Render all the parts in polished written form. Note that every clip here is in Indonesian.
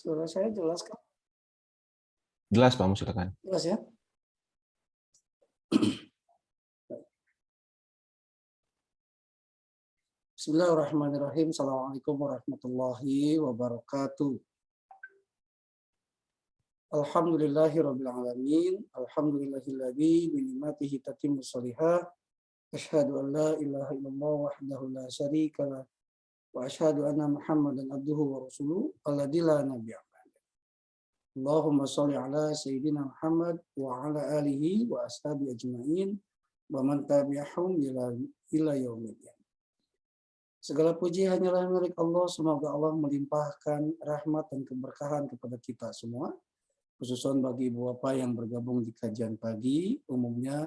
Suara saya jelas kan? Jelas Pak, silakan. Jelas ya? Bismillahirrahmanirrahim. Assalamualaikum warahmatullahi wabarakatuh. Alhamdulillahirabbil alamin. Alhamdulillahilladzi bi ni'matihi tatimmu shalihah. Asyhadu an la ilaha illallah wahdahu la syarika lah. Wa asyhadu anna Muhammadan abduhu wa rasuluhu alladzi la nabiyya ba'dahu. Allahumma shalli ala sayyidina Muhammad wa ala alihi wa ashabi ajmain wa man tabi'ahum ila yaumil. Segala puji hanyalah milik Allah. Semoga Allah melimpahkan rahmat dan keberkahan kepada kita semua, khususnya bagi ibu bapak yang bergabung di kajian pagi, umumnya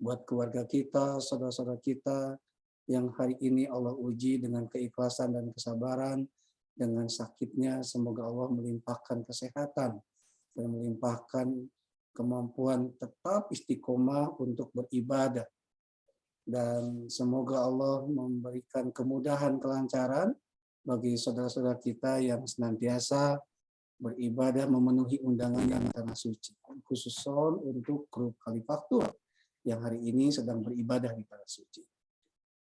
buat keluarga kita, saudara-saudara kita yang hari ini Allah uji dengan keikhlasan dan kesabaran dengan sakitnya. Semoga Allah melimpahkan kesehatan dan melimpahkan kemampuan tetap istiqomah untuk beribadah. Dan semoga Allah memberikan kemudahan, kelancaran bagi saudara-saudara kita yang senantiasa beribadah memenuhi undangan yang tanah suci. Khususnya untuk grup Khalifaktur yang hari ini sedang beribadah di tanah suci.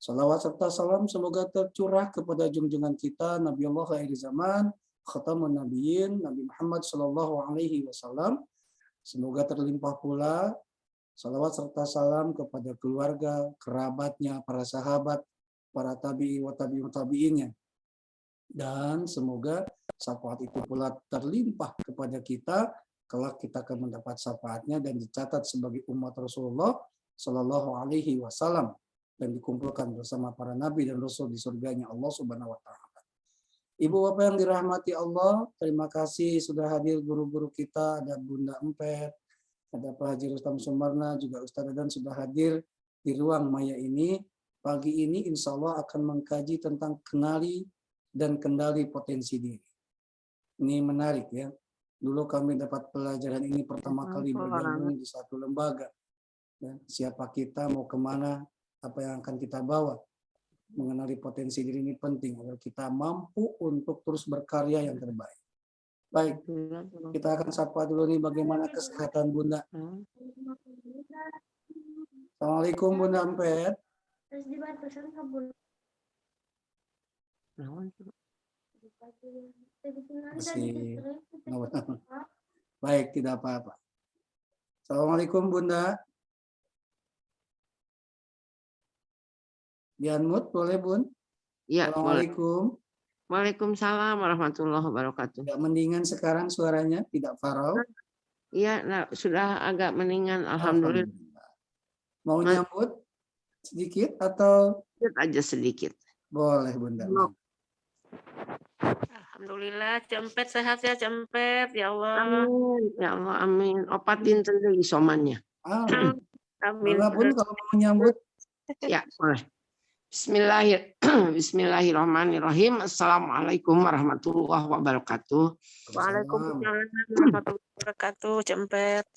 Salawat serta salam semoga tercurah kepada junjungan kita Nabiullah akhir zaman, Khatamun Nabiyyin, Nabi Muhammad Sallallahu Alaihi Wasallam. Semoga terlimpah pula salawat serta salam kepada keluarga, kerabatnya, para sahabat, para tabi'i wa tabi'ut tabi'innya. Dan semoga syafaat itu pula terlimpah kepada kita, kelak kita akan mendapat syafaatnya dan dicatat sebagai umat Rasulullah Sallallahu Alaihi Wasallam dan dikumpulkan bersama para nabi dan rasul di surganya Allah Subhanahu Wa Taala. Ibu bapak yang dirahmati Allah, terima kasih sudah hadir guru-guru kita, ada Bunda Empet, ada Pak Haji Rustam Sumarna, juga Ustaz Dadan sudah hadir di ruang maya ini. Pagi ini insya Allah akan mengkaji tentang kenali dan kendali potensi diri. Ini menarik ya. Dulu kami dapat pelajaran ini pertama kali bergabung di satu lembaga. Ya, siapa kita, mau kemana, apa yang akan kita bawa. Mengenali potensi diri ini penting agar kita mampu untuk terus berkarya yang terbaik. Baik, kita akan sapa dulu nih bagaimana kesehatan Bunda. Assalamualaikum Bunda Empet. Masih. Baik, tidak apa-apa. Assalamualaikum Bunda. Dianmut boleh Bun? Ya, Assalamualaikum. Waalaikumsalam warahmatullahi wabarakatuh. Tidak mendingan sekarang suaranya, tidak farau? Iya, nah, sudah agak mendingan, alhamdulillah. Mau nyambut sedikit atau? Aja sedikit. Boleh Bunda. Alhamdulillah, Cempet sehat ya Cempet, ya Allah. Amin, ya Allah, amin. Opatin tadi isomannya. Amin. Amin. Bun kalau mau nyambut. Ya, boleh. Bismillahirrahmanirrahim. Assalamualaikum warahmatullahi wabarakatuh. Waalaikumsalam warahmatullahi wabarakatuh, Cempet.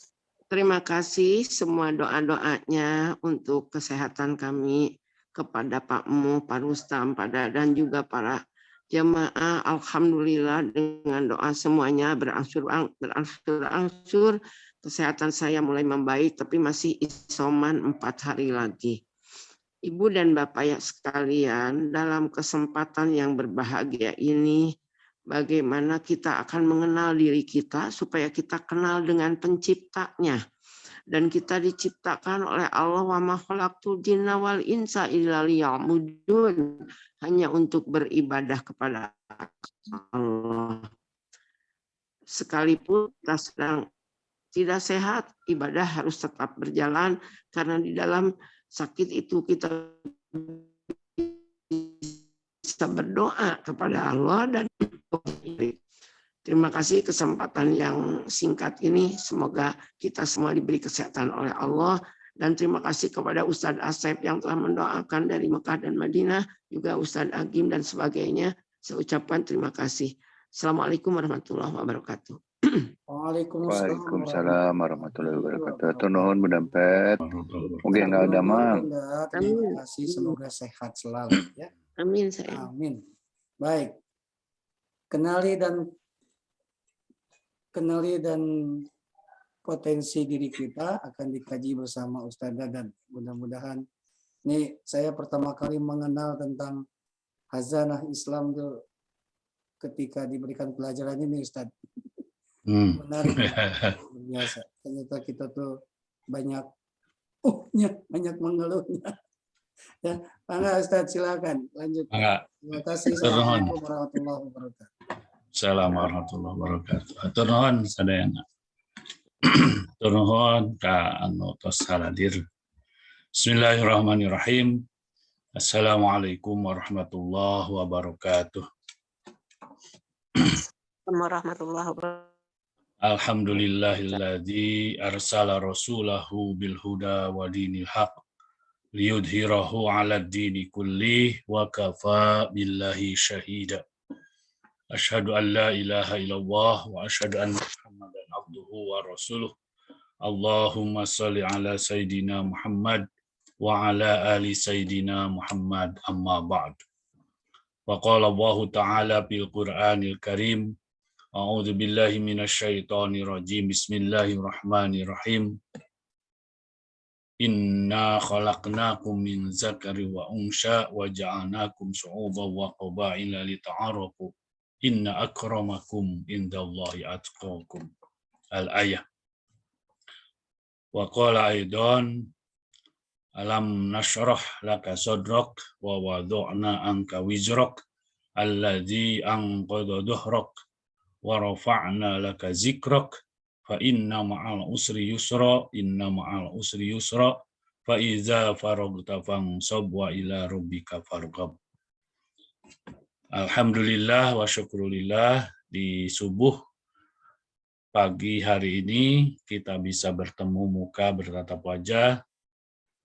Terima kasih semua doa-doanya untuk kesehatan kami kepada Pak Mu, Pak Rustam, Pak Dadan, juga para jemaah. Alhamdulillah dengan doa semuanya berangsur-angsur. Kesehatan saya mulai membaik, tapi masih isoman 4 hari lagi. Ibu dan Bapak ya sekalian, dalam kesempatan yang berbahagia ini, bagaimana kita akan mengenal diri kita supaya kita kenal dengan penciptanya. Dan kita diciptakan oleh Allah, wa ma khalaqtul jinna wal insa illa liya'budun, hanya untuk beribadah kepada Allah. Sekalipun kita sedang tidak sehat, ibadah harus tetap berjalan karena di dalam sakit itu kita bisa berdoa kepada Allah. Dan terima kasih kesempatan yang singkat ini. Semoga kita semua diberi kesehatan oleh Allah. Dan terima kasih kepada Ustadz Asep yang telah mendoakan dari Mekah dan Madinah, juga Ustadz Agim dan sebagainya. Saya ucapkan terima kasih. Assalamualaikum warahmatullahi wabarakatuh. Waalaikumsalam warahmatullahi wabarakatuh. Atur nuhun Bunda Empet. Mungkin nggak ada mah. Terima kasih, semoga sehat selalu ya. Amin sayang. Amin. Baik. Kenali dan kenali dan potensi diri kita akan dikaji bersama Ustaz Dadan. Mudah-mudahan ini saya pertama kali mengenal tentang hazanah Islam tuh ketika diberikan pelajaran ini, Ustaz. Menarik, luar biasa. Ternyata kita tuh banyak mengeluhnya. Ya, Bangga Ustaz, silakan lanjut. Terima kasih. Assalamualaikum warahmatullahi wabarakatuh. Assalamualaikum warahmatullahi wabarakatuh. Atur nuhun sadayana. Atur nuhun ka anu tos haladir. Bismillahirrahmanirrahim. Assalamualaikum warahmatullahi wabarakatuh. Warahmatullahi wabarakatuh. Alhamdulillahilladzi arsala rasulahu bil huda wa dinil haq liyudhhirahu 'alad dini kullih wa kafa billahi syahida. Asyhadu an la ilaha illallah wa asyhadu anna Muhammadan abduhu wa rasuluh. Allahumma shalli ala sayidina Muhammad wa ala ali sayidina Muhammad, amma ba'd. Wa qala Allah ta'ala bil Qur'anil Karim, a'udzu billahi minasy syaithanir rajim. Bismillahirrahmanirrahim. Inna khalaqnakum min zakari wa unsha wa ja'alnakum syu'uban wa qabaila lita'arafu. Inna akramakum indallahi atqakum. Al-ayah. Wa qala aidan alam nashrah laka sadrak wa wada'na anka wizrak alladzi anqadha dhahrak wa rafa'na laka zikrak fa inna ma'al usri yusra fa iza faragta fansab wa ila rabbika farghab. Alhamdulillah wa syukurillah, di subuh pagi hari ini kita bisa bertemu muka bertatap wajah.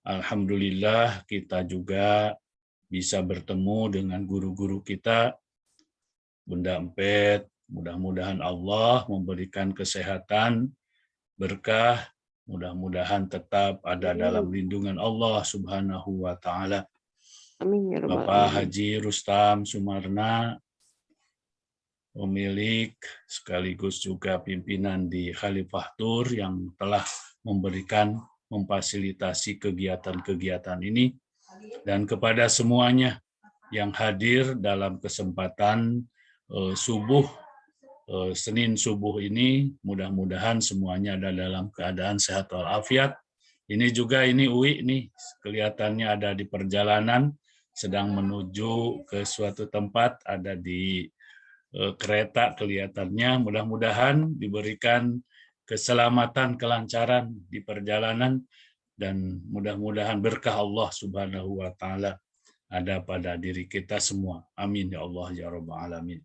Alhamdulillah kita juga bisa bertemu dengan guru-guru kita. Bunda Empet, mudah-mudahan Allah memberikan kesehatan, berkah, mudah-mudahan tetap ada dalam lindungan Allah Subhanahu wa Ta'ala. Amin ya rabbal Bapak alamin. Haji Rustam Sumarna, pemilik sekaligus juga pimpinan di Khalifah Tour yang telah memfasilitasi kegiatan-kegiatan ini, dan kepada semuanya yang hadir dalam kesempatan Senin subuh ini, mudah-mudahan semuanya ada dalam keadaan sehat walafiat. Ini Uwi nih, kelihatannya ada di perjalanan, sedang menuju ke suatu tempat, ada di kereta kelihatannya. Mudah-mudahan diberikan keselamatan, kelancaran di perjalanan, dan mudah-mudahan berkah Allah Subhanahu wa Ta'ala ada pada diri kita semua. Amin ya Allah ya Rabbal alamin.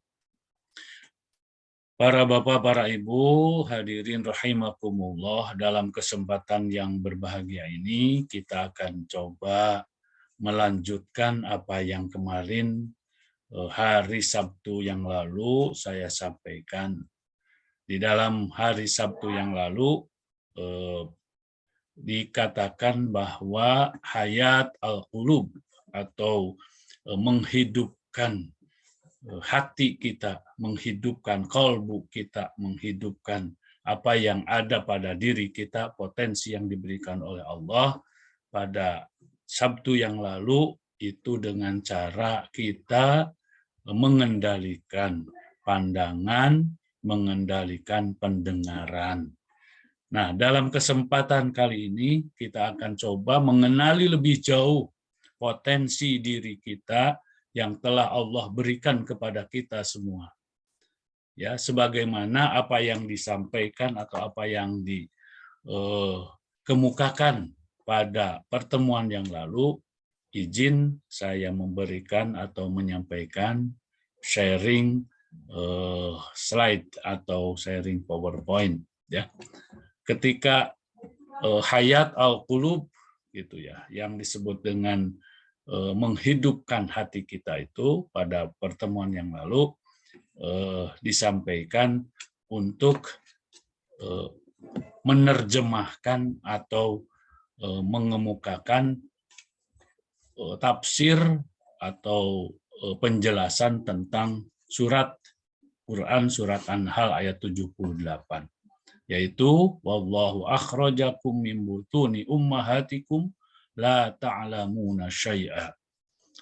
Para bapak, para ibu, hadirin rahimakumullah, dalam kesempatan yang berbahagia ini kita akan coba melanjutkan apa yang kemarin hari Sabtu yang lalu saya sampaikan. Di dalam hari Sabtu yang lalu dikatakan bahwa hayat al-qulub atau menghidupkan hati kita, menghidupkan kalbu kita, menghidupkan apa yang ada pada diri kita, potensi yang diberikan oleh Allah pada Sabtu yang lalu itu dengan cara kita mengendalikan pandangan, mengendalikan pendengaran. Nah, dalam kesempatan kali ini kita akan coba mengenali lebih jauh potensi diri kita yang telah Allah berikan kepada kita semua. Ya, sebagaimana apa yang disampaikan atau apa yang dikemukakan pada pertemuan yang lalu, izin saya memberikan atau menyampaikan sharing slide atau sharing PowerPoint. Ya, ketika hayat al-qulub gitu ya, yang disebut dengan menghidupkan hati kita itu pada pertemuan yang lalu disampaikan untuk menerjemahkan atau mengemukakan tafsir atau penjelasan tentang surat Quran surat An-Nahl ayat 78, yaitu wallahu akhrajakum min butuni ummahatikum la ta'lamuna syai'a.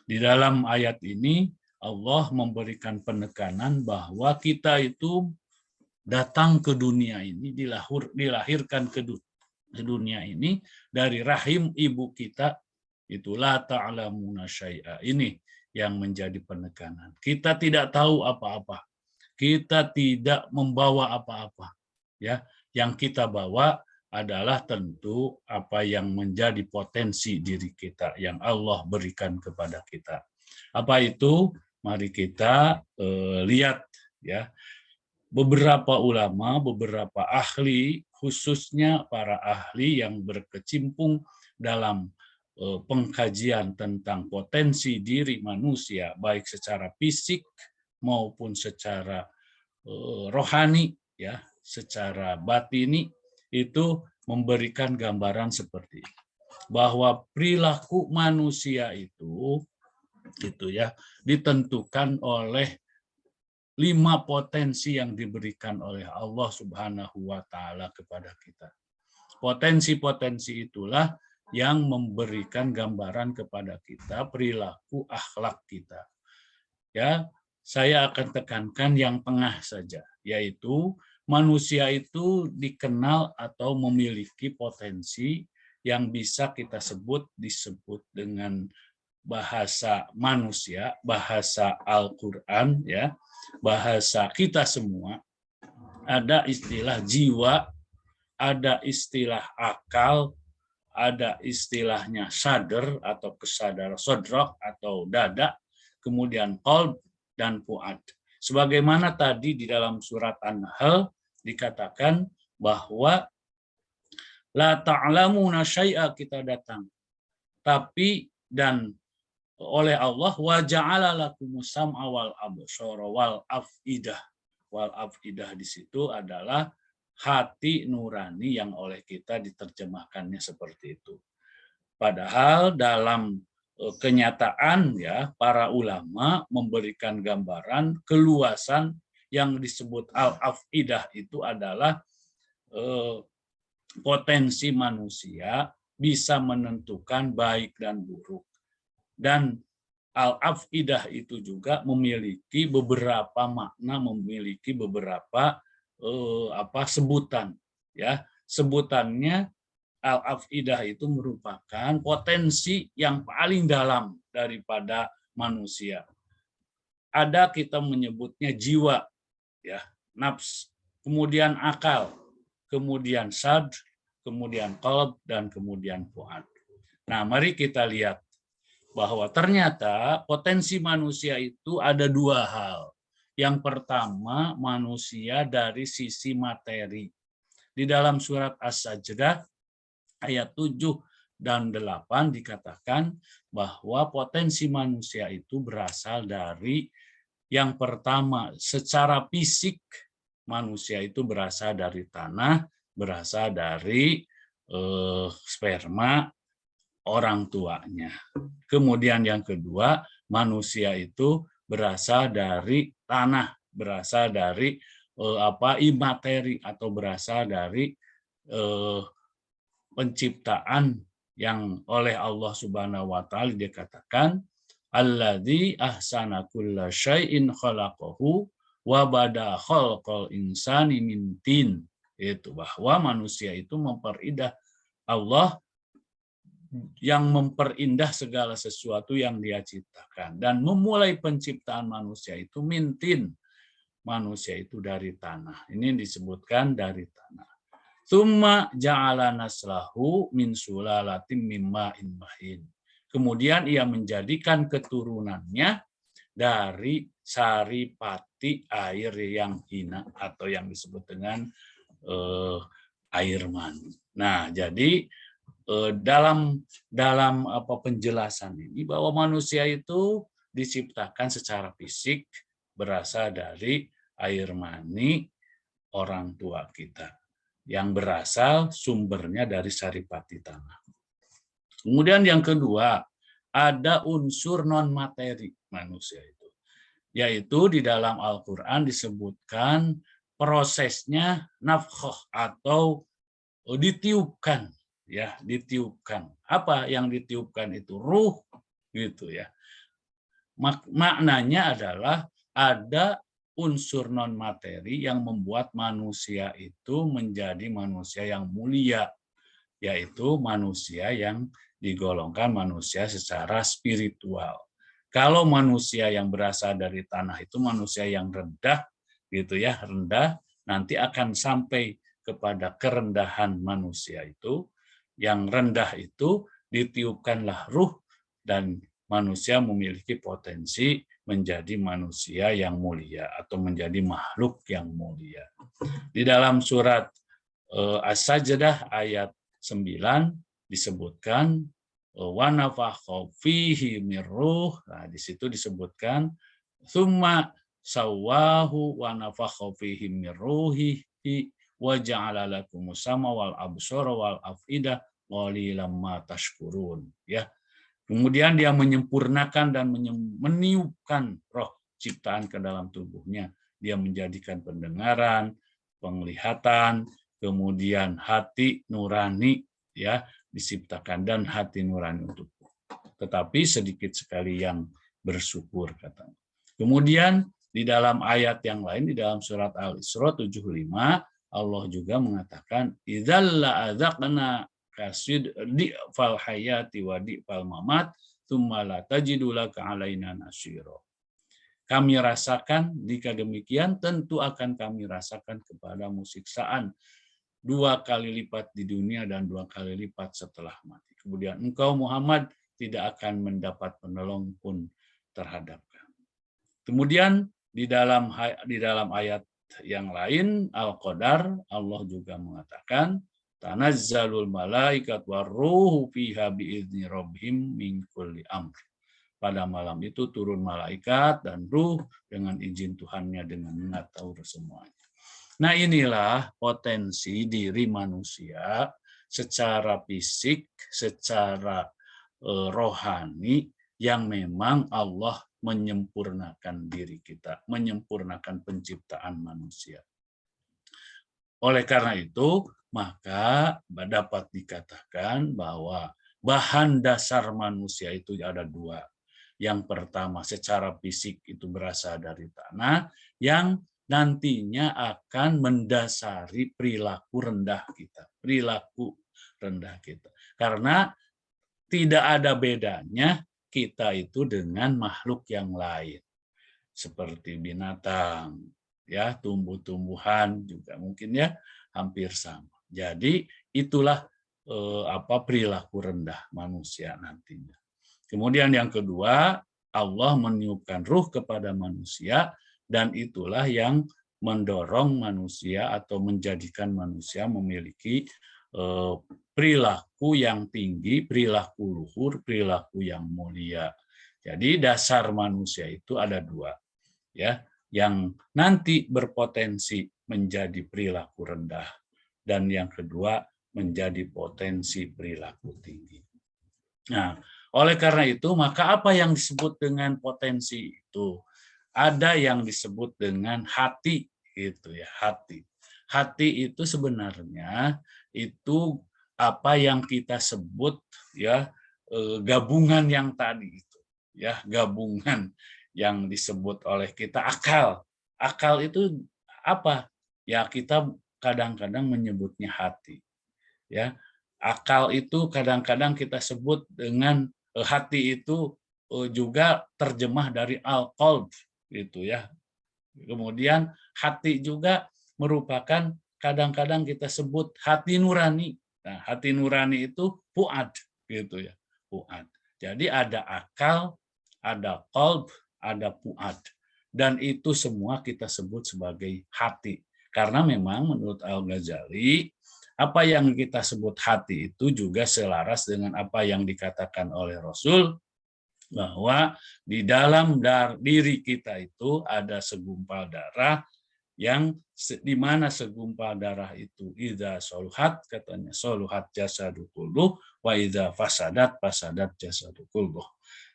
Di dalam ayat ini Allah memberikan penekanan bahwa kita itu datang ke dunia ini, dilahirkan ke dunia ini dari rahim ibu kita, itulah ta'lamuna syai'a. Ini yang menjadi penekanan. Kita tidak tahu apa-apa. Kita tidak membawa apa-apa. Ya, yang kita bawa adalah tentu apa yang menjadi potensi diri kita yang Allah berikan kepada kita. Apa itu? Mari kita lihat ya. Beberapa ulama, beberapa ahli, khususnya para ahli yang berkecimpung dalam pengkajian tentang potensi diri manusia, baik secara fisik maupun secara rohani, ya, secara batini, itu memberikan gambaran seperti ini, bahwa perilaku manusia itu ya ditentukan oleh 5 potensi yang diberikan oleh Allah Subhanahu wa Ta'ala kepada kita. Potensi-potensi itulah yang memberikan gambaran kepada kita perilaku akhlak kita. Ya, saya akan tekankan yang tengah saja, yaitu manusia itu dikenal atau memiliki potensi yang bisa kita disebut dengan bahasa manusia, bahasa Al-Quran, ya, bahasa kita semua. Ada istilah jiwa, ada istilah akal, ada istilahnya sadar atau kesadaran, sodrok atau dada, kemudian qalb dan fuad. Sebagaimana tadi di dalam surat An-Nahl dikatakan bahwa la ta'lamuna syai'a, kita datang, tapi dan oleh Allah wa ja'ala lakumus sam'a wal absara wal afidah. Wal afidah di situ adalah hati nurani yang oleh kita diterjemahkannya seperti itu. Padahal dalam kenyataan ya para ulama memberikan gambaran keluasan yang disebut al-afidah itu adalah potensi manusia bisa menentukan baik dan buruk. Dan al-afidah itu juga memiliki beberapa makna, memiliki beberapa sebutan, ya. Sebutannya al-afidah itu merupakan potensi yang paling dalam daripada manusia. Ada kita menyebutnya jiwa, ya, nafs, kemudian akal, kemudian sad, kemudian qalb, dan kemudian fuad. Nah, mari kita lihat bahwa ternyata potensi manusia itu ada 2 hal. Yang pertama, manusia dari sisi materi. Di dalam surat As-Sajdah ayat 7 dan 8 dikatakan bahwa potensi manusia itu berasal dari yang pertama, secara fisik manusia itu berasal dari tanah, berasal dari sperma orang tuanya. Kemudian yang kedua, manusia itu berasal dari tanah, berasal dari imateri atau berasal dari penciptaan yang oleh Allah Subhanahu wa Ta'ala dikatakan alladzi ahsana kulla syai'in khalaqahu wa bada khalqal insani min tin. Itu bahwa manusia itu memperindah, Allah yang memperindah segala sesuatu yang Dia ciptakan, dan memulai penciptaan manusia itu mintin, manusia itu dari tanah. Ini disebutkan dari tanah. Tsumma ja'ala naslahu min sulalatin mimma'in mahin. Kemudian Ia menjadikan keturunannya dari saripati air yang hina atau yang disebut dengan air mani. Nah, jadi dalam penjelasan ini bahwa manusia itu diciptakan secara fisik berasal dari air mani orang tua kita yang berasal sumbernya dari saripati tanah. Kemudian yang kedua, ada unsur non materi manusia itu. yaitu di dalam Al-Qur'an disebutkan prosesnya nafkhah atau ditiupkan, ya, ditiupkan. Apa yang ditiupkan itu? Ruh, gitu ya. Maknanya adalah ada unsur non materi yang membuat manusia itu menjadi manusia yang mulia, yaitu manusia yang digolongkan manusia secara spiritual. Kalau manusia yang berasal dari tanah itu manusia yang rendah, gitu ya, rendah, nanti akan sampai kepada kerendahan manusia itu. Yang rendah itu ditiupkanlah ruh dan manusia memiliki potensi menjadi manusia yang mulia atau menjadi makhluk yang mulia. Di dalam surat As-Sajdah ayat 9 disebutkan wa nafakha fihi mir ruh. Nah, di situ disebutkan tsumma sawwahu wa nafakha fihi mir ruhihi wa ja'ala lakumus sama wal absara wal afidah qalilan ma tashkurun, ya. Kemudian dia menyempurnakan dan meniupkan roh ciptaan ke dalam tubuhnya. Dia menjadikan pendengaran, penglihatan, kemudian hati nurani, ya, diciptakan, dan hati nurani untukku. Tetapi sedikit sekali yang bersyukur, katanya. Kemudian di dalam ayat yang lain, di dalam surat Al-Isra 75, Allah juga mengatakan idzal la'adzaqna kasid di'fal hayati wa di'fal mamat tsumma la tajidu laka alaina nasyira. Kami rasakan, jika demikian tentu akan kami rasakan kepadamu siksaan 2 kali lipat di dunia dan 2 kali lipat setelah mati. Kemudian engkau Muhammad tidak akan mendapat penolong pun terhadap kami. Kemudian di dalam ayat yang lain Al-Qadar, Allah juga mengatakan tanazzalul malaikat waruhu fiha biizni rabbihim min kulli amr. Pada malam itu turun malaikat dan ruh dengan izin Tuhannya dengan mengatur semuanya. Nah, inilah potensi diri manusia secara fisik, secara rohani yang memang Allah menyempurnakan diri kita, menyempurnakan penciptaan manusia. Oleh karena itu, maka dapat dikatakan bahwa bahan dasar manusia itu ada 2. Yang pertama, secara fisik itu berasal dari tanah, yang nantinya akan mendasari perilaku rendah kita. Karena tidak ada bedanya kita itu dengan makhluk yang lain. Seperti binatang, ya, tumbuh-tumbuhan juga mungkin ya hampir sama. Jadi itulah perilaku rendah manusia nantinya. Kemudian yang kedua, Allah meniupkan ruh kepada manusia, dan itulah yang mendorong manusia atau menjadikan manusia memiliki perilaku yang tinggi, perilaku luhur, perilaku yang mulia. Jadi dasar manusia itu ada 2, ya, yang nanti berpotensi menjadi perilaku rendah, dan yang kedua menjadi potensi perilaku tinggi. Nah, oleh karena itu, maka apa yang disebut dengan potensi itu? Ada yang disebut dengan hati, gitu ya, hati. Hati itu sebenarnya itu apa yang kita sebut, ya, gabungan yang tadi itu, ya, gabungan yang disebut oleh kita akal. Akal itu apa? Ya, kita kadang-kadang menyebutnya hati, ya. Akal itu kadang-kadang kita sebut dengan hati itu juga terjemah dari al-qalb, gitu ya. Kemudian hati juga merupakan kadang-kadang kita sebut hati nurani. Nah, hati nurani itu fuad, gitu ya, fuad. Jadi ada akal, ada qalb, ada fuad, dan itu semua kita sebut sebagai hati. Karena memang menurut Al-Ghazali, apa yang kita sebut hati itu juga selaras dengan apa yang dikatakan oleh Rasul, bahwa di dalam diri kita itu ada segumpal darah, yang di mana segumpal darah itu idza soluhat, katanya soluhat jasadu kulluh, wa idza fasadat jasadu kulluh.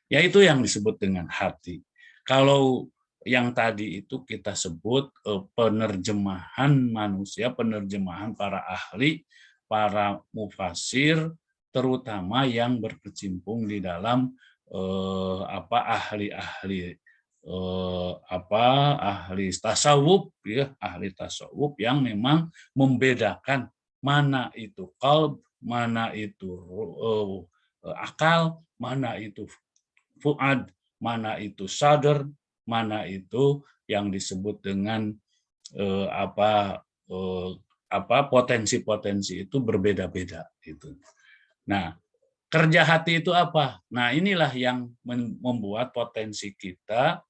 Yaitu yang disebut dengan hati. Kalau yang tadi itu kita sebut penerjemahan manusia, penerjemahan para ahli, para mufasir, terutama yang berkecimpung di dalam ahli-ahli ahli tasawuf, ya, ahli tasawuf yang memang membedakan mana itu qalb, mana itu akal, mana itu fuad, mana itu sadar, mana itu yang disebut dengan potensi-potensi itu berbeda-beda gitu. Nah, kerja hati itu apa? Nah, inilah yang membuat potensi kita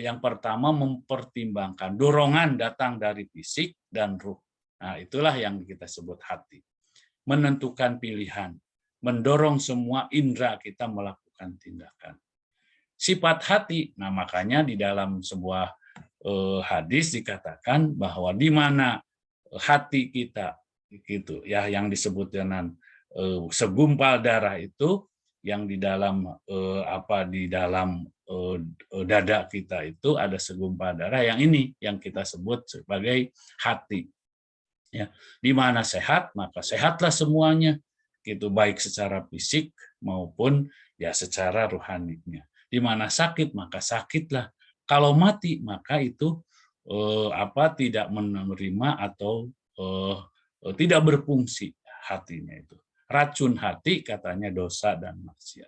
yang pertama mempertimbangkan dorongan datang dari fisik dan ruh. Nah, itulah yang kita sebut hati. Menentukan pilihan, mendorong semua indera kita melakukan tindakan. Sifat hati, nah makanya di dalam sebuah hadis dikatakan bahwa di mana hati kita gitu ya, yang disebut dengan segumpal darah itu, yang di dalam dada kita itu ada segumpal darah, yang ini yang kita sebut sebagai hati. Ya, di mana sehat maka sehatlah semuanya, gitu, baik secara fisik maupun ya secara rohaninya. Di mana sakit maka sakitlah. Kalau mati maka itu tidak menerima atau tidak berfungsi hatinya itu. Racun hati katanya dosa dan maksiat.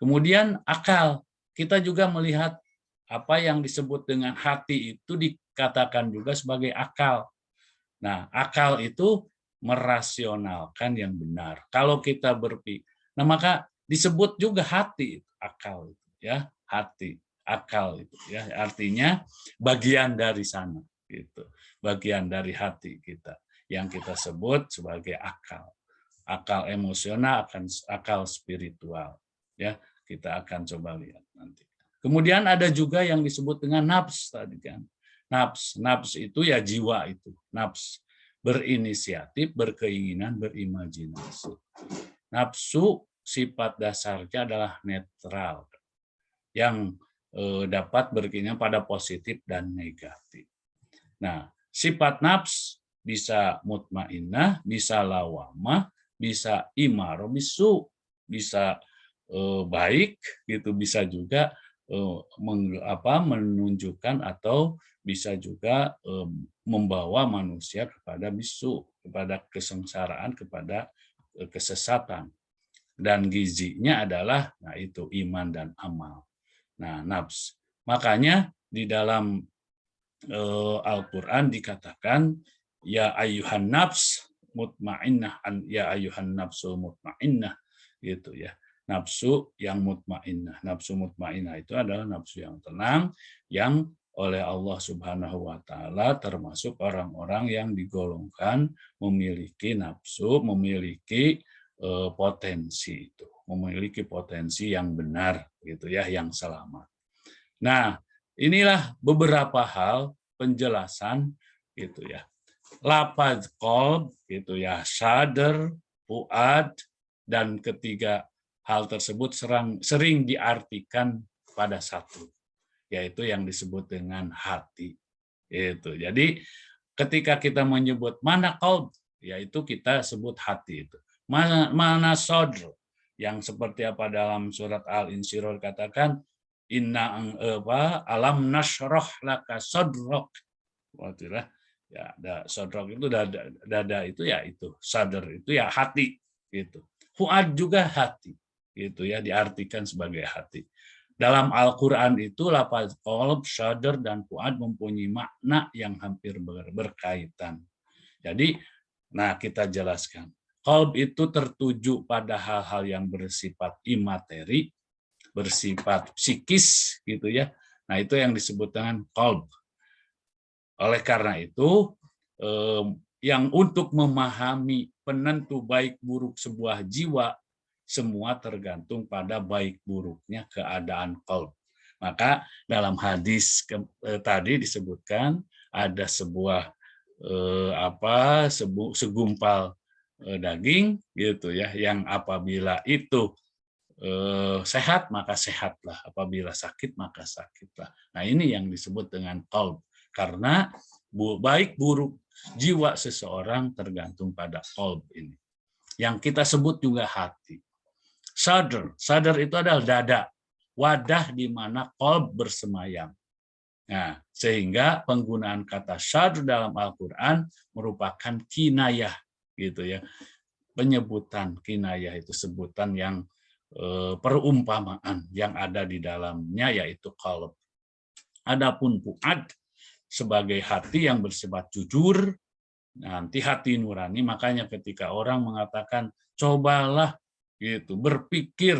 Kemudian akal, kita juga melihat apa yang disebut dengan hati itu dikatakan juga sebagai akal. Nah, akal itu merasionalkan yang benar. Kalau kita berpikir, nah maka disebut juga hati, akal itu, ya, hati, akal itu, ya, artinya bagian dari sana, gitu, bagian dari hati kita, yang kita sebut sebagai akal, akal emosional, akal spiritual, ya, kita akan coba lihat nanti. Kemudian ada juga yang disebut dengan nafs tadi kan. Nafs itu ya jiwa itu, nafs, berinisiatif, berkeinginan, berimajinasi. Nafsu sifat dasarnya adalah netral, yang dapat berkeinginan pada positif dan negatif. Nah, sifat nafs bisa mutmainnah, bisa lawamah, bisa imarah bisu, bisa baik gitu, bisa juga menunjukkan atau bisa juga membawa manusia kepada bisu, kepada kesengsaraan, kepada kesesatan. Dan gizinya adalah nah itu iman dan amal. Nah, nafs. Makanya di dalam Al-Qur'an dikatakan ya ayyuhan nafs mutmainnah, ya ayyuhan nafsul mutmainnah, gitu ya. Nafsu yang mutmainnah. Nafsu mutmainnah itu adalah nafsu yang tenang, yang oleh Allah Subhanahu wa taala termasuk orang-orang yang digolongkan memiliki nafsu, memiliki potensi itu, memiliki potensi yang benar gitu ya, yang selamat. Nah, inilah beberapa hal penjelasan gitu ya. Lafaz qalb gitu ya, sadar, fuad, dan ketiga hal tersebut sering diartikan pada satu, yaitu yang disebut dengan hati. Itu. Jadi ketika kita menyebut mana qalb, yaitu kita sebut hati itu. Mana sadr, yang seperti apa dalam surat Al-Insyirah katakan inna alam nashrah laka sadrak. Ya, sadrak itu dada itu ya itu, sadar itu ya hati gitu. Fuad juga hati gitu ya, diartikan sebagai hati. Dalam Al-Qur'an itu lafaz qalb, sadar, dan fuad mempunyai makna yang hampir berkaitan. Jadi, nah kita jelaskan. Qalb itu tertuju pada hal-hal yang bersifat imateri, bersifat psikis gitu ya. Nah, itu yang disebut dengan qalb. Oleh karena itu, yang untuk memahami penentu baik buruk sebuah jiwa, semua tergantung pada baik buruknya keadaan qalb. Maka dalam hadis tadi disebutkan ada sebuah segumpal daging gitu ya, yang apabila itu sehat maka sehatlah, apabila sakit maka sakitlah. Nah, ini yang disebut dengan qalb. Karena baik buruk jiwa seseorang tergantung pada qalb ini. Yang kita sebut juga hati. Sadr itu adalah dada, wadah di mana qalb bersemayam. Nah, sehingga penggunaan kata sadr dalam Al-Qur'an merupakan kinayah gitu ya. Penyebutan kinayah itu sebutan yang perumpamaan yang ada di dalamnya, yaitu qalb. Adapun fuad sebagai hati yang bersifat jujur, nanti hati nurani, makanya ketika orang mengatakan cobalah gitu berpikir,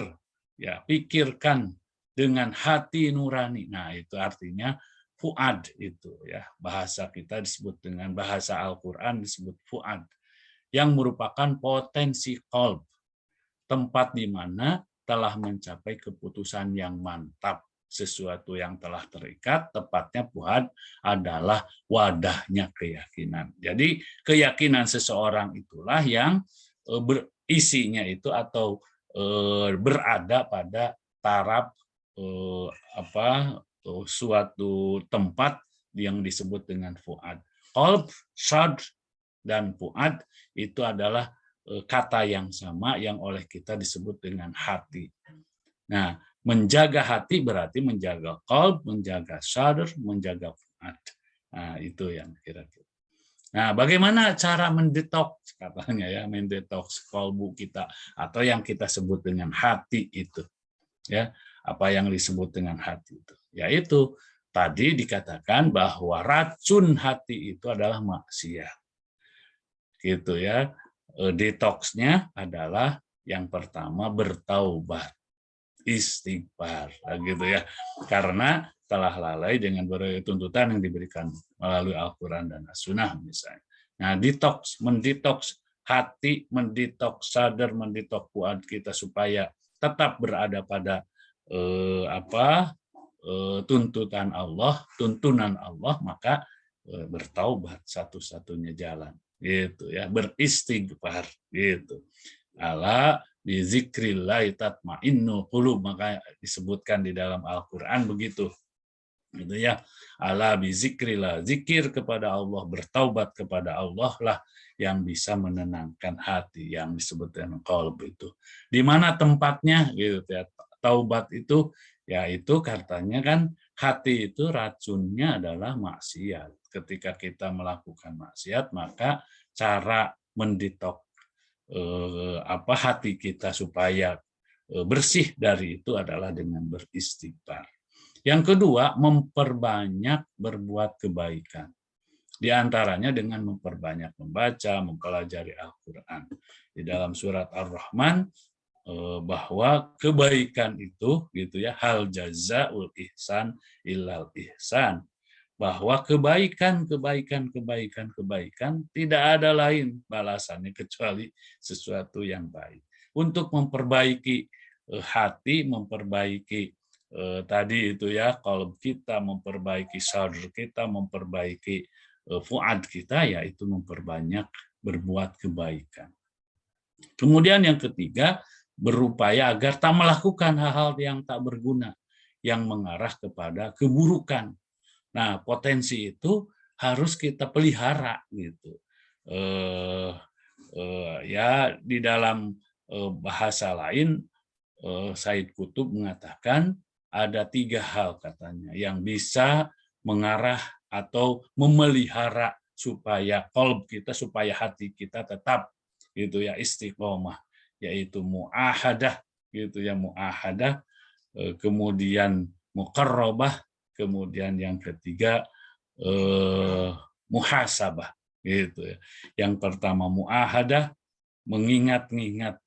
ya pikirkan dengan hati nurani. Nah, itu artinya fuad itu ya. Bahasa kita disebut dengan bahasa Al-Qur'an disebut fuad, yang merupakan potensi qalb, tempat di mana telah mencapai keputusan yang mantap, sesuatu yang telah terikat. Tepatnya fuad adalah wadahnya keyakinan. Jadi keyakinan seseorang itulah yang berisinya itu atau berada pada taraf suatu tempat yang disebut dengan fuad. Qalb, sadr, dan fuad itu adalah kata yang sama yang oleh kita disebut dengan hati. Nah, menjaga hati berarti menjaga qalb, menjaga sadr, menjaga fuad. Nah, itu yang kira-kira. Nah, bagaimana cara mendetoks katanya ya, mendetoks kalbu kita atau yang kita sebut dengan hati itu. Ya, apa yang disebut dengan hati itu? Yaitu tadi dikatakan bahwa racun hati itu adalah maksiat. Gitu ya. Detoksnya adalah yang pertama bertaubat, istighfar, gitu ya. Karena telah lalai dengan berbagai tuntutan yang diberikan melalui Al-Quran dan As-Sunnah misalnya. Nah, mendetoks hati, mendetoks sadar, mendetoks fuad kita supaya tetap berada pada tuntutan Allah, tuntunan Allah, maka bertaubat satu-satunya jalan. Gitu ya, beristighfar gitu. Ala bizikrillah tatmainnul qulub, maka disebutkan di dalam Al-Qur'an begitu. Gitu ya. Ala bizikrillah, zikir kepada Allah, bertaubat kepada Allah lah yang bisa menenangkan hati, yang disebut dengan qalb itu. Di mana tempatnya gitu ya. Taubat itu yaitu katanya kan hati itu racunnya adalah maksiat. Ketika kita melakukan maksiat, maka cara mendetok hati kita supaya bersih dari itu adalah dengan beristighfar. Yang kedua, memperbanyak berbuat kebaikan. Di antaranya dengan memperbanyak membaca, mempelajari Al-Qur'an. Di dalam surat Ar-Rahman bahwa kebaikan itu gitu ya, hal jazaul ihsan illal ihsan, bahwa kebaikan tidak ada lain balasannya kecuali sesuatu yang baik. Untuk memperbaiki hati, memperbaiki tadi itu ya, qalb kita, memperbaiki sadr kita, memperbaiki fuad kita, yaitu memperbanyak berbuat kebaikan. Kemudian yang ketiga, berupaya agar tak melakukan hal-hal yang tak berguna, yang mengarah kepada keburukan. Nah, potensi itu harus kita pelihara gitu. Ya, di dalam bahasa lain, Said Qutb mengatakan ada 3 hal katanya yang bisa mengarah atau memelihara supaya qalb kita, supaya hati kita tetap gitu ya istiqomah, yaitu muahadah gitu ya, muahadah, kemudian muqarrabah, kemudian yang ketiga muhasabah gitu ya. Yang pertama muahadah, mengingat-ingat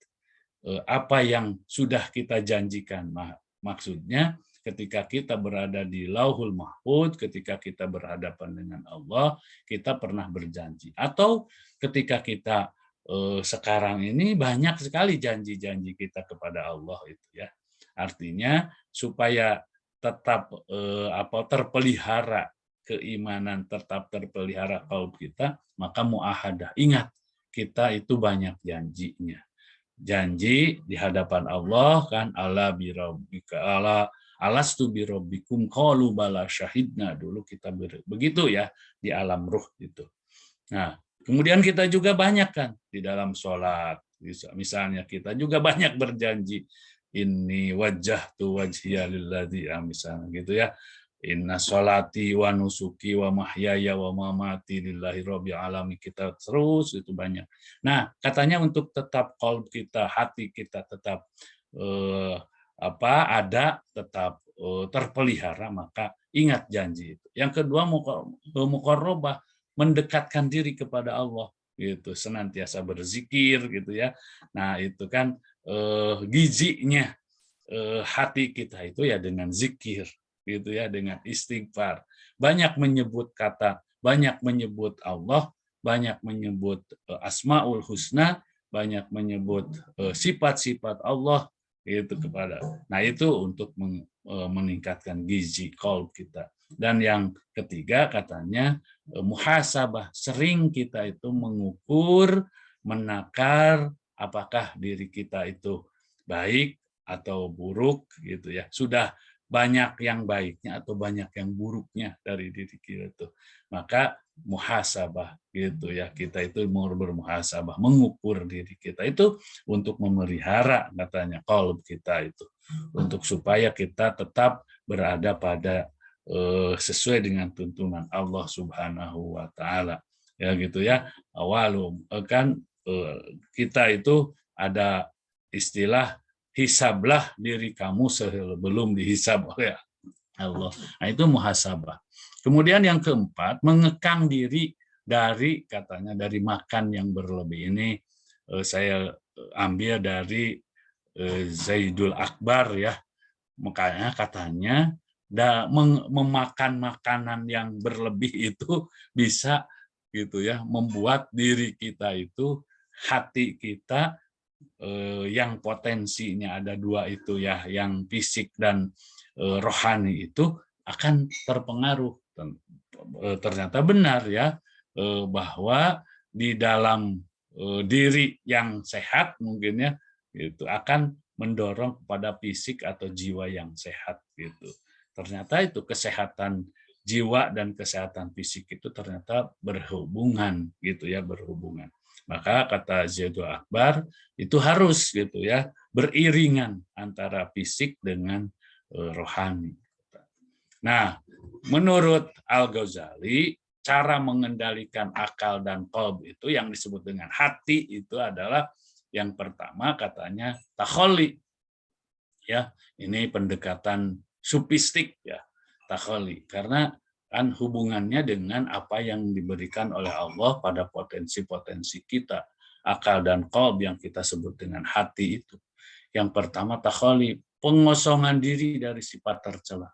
apa yang sudah kita janjikan. Maksudnya ketika kita berada di Lauhul Mahfuz, ketika kita berhadapan dengan Allah, kita pernah berjanji. Atau ketika kita sekarang ini banyak sekali janji-janji kita kepada Allah itu ya. Artinya supaya tetap terpelihara keimanan, tetap terpelihara qalb kita, maka muahadah. Ingat, kita itu banyak janjinya. janji di hadapan Allah kan, ala birabbika ala alastu birabbikum qalu bala syahidna, dulu kita begitu ya di alam ruh itu. Nah, kemudian kita juga banyak kan di dalam sholat, misalnya kita juga banyak berjanji, inni wajjahtu wajhiya lilladzi, misalnya gitu ya, inna sholati wa nusuki wa mahyaya wa mamati lillahi rabbil alamin, kita terus itu banyak. Nah, katanya untuk tetap qalb kita, hati kita tetap ada, tetap terpelihara, maka ingat janji itu. Yang kedua, muqarrabah, mendekatkan diri kepada Allah gitu, senantiasa berzikir gitu ya. Nah, itu kan gizinya hati kita itu ya dengan zikir gitu ya, dengan istighfar. Banyak menyebut Allah, banyak menyebut Asmaul Husna, banyak menyebut sifat-sifat Allah itu kepada. Nah, itu untuk meningkatkan gizi qalb kita. Dan yang ketiga katanya muhasabah, sering kita itu mengukur, menakar apakah diri kita itu baik atau buruk gitu ya. Sudah banyak yang baiknya atau banyak yang buruknya dari diri kita itu. Maka muhasabah gitu ya, kita itu mau bermuhasabah, mengukur diri kita itu untuk memelihara katanya qalb kita itu, untuk supaya kita tetap berada pada sesuai dengan tuntunan Allah Subhanahu wa taala. Ya gitu ya. Awalum kan kita itu ada istilah hisablah diri kamu sebelum dihisab oleh Allah. Nah, itu muhasabah. Kemudian yang keempat, mengekang diri dari katanya dari makan yang berlebih. Ini saya ambil dari Zaidul Akbar ya. Makanya katanya memakan makanan yang berlebih itu bisa gitu ya membuat diri kita itu, hati kita yang potensinya ada dua itu ya, yang fisik dan rohani itu akan terpengaruh. Ternyata benar ya, bahwa di dalam diri yang sehat mungkin ya itu akan mendorong kepada fisik atau jiwa yang sehat gitu. Ternyata itu kesehatan jiwa dan kesehatan fisik itu ternyata berhubungan gitu ya, berhubungan. Maka kata Zaidul Akbar itu harus gitu ya, beriringan antara fisik dengan rohani. Nah, menurut Al-Ghazali, cara mengendalikan akal dan qalb itu yang disebut dengan hati itu adalah yang pertama katanya takhalli. Ya, ini pendekatan sufistik ya, takhalli, karena kan hubungannya dengan apa yang diberikan oleh Allah pada potensi-potensi kita, akal dan qalb yang kita sebut dengan hati itu. Yang pertama takhalli, pengosongan diri dari sifat tercela.